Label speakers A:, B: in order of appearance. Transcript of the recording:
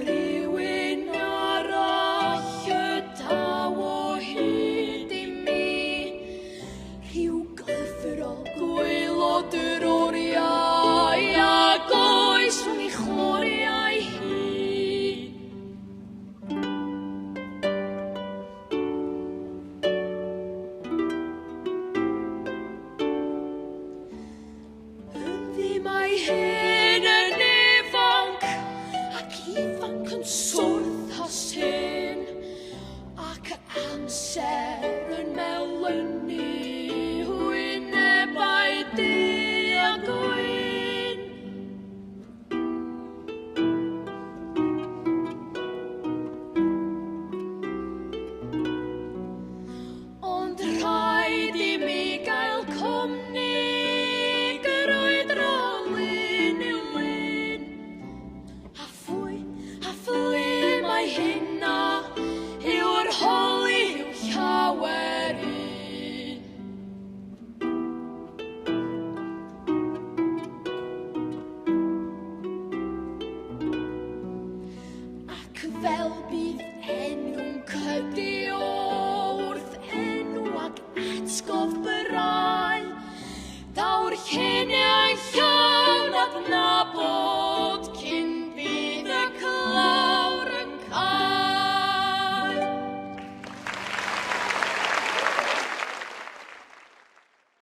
A: rhywun arall y daw o hyd I mi. Rhyw glyfrol gwaelod yr oriau ac oes rhwng I chloriau hyd. Yn ddim ai hen yn ifanc ac ifanc yn swrdd has hyn ac amser yn melynu hwynebau du a gwyn. Ond rhaid I mi gael cwmni gyrraedd rolyn I lyn a ffwy a ffly mae hyn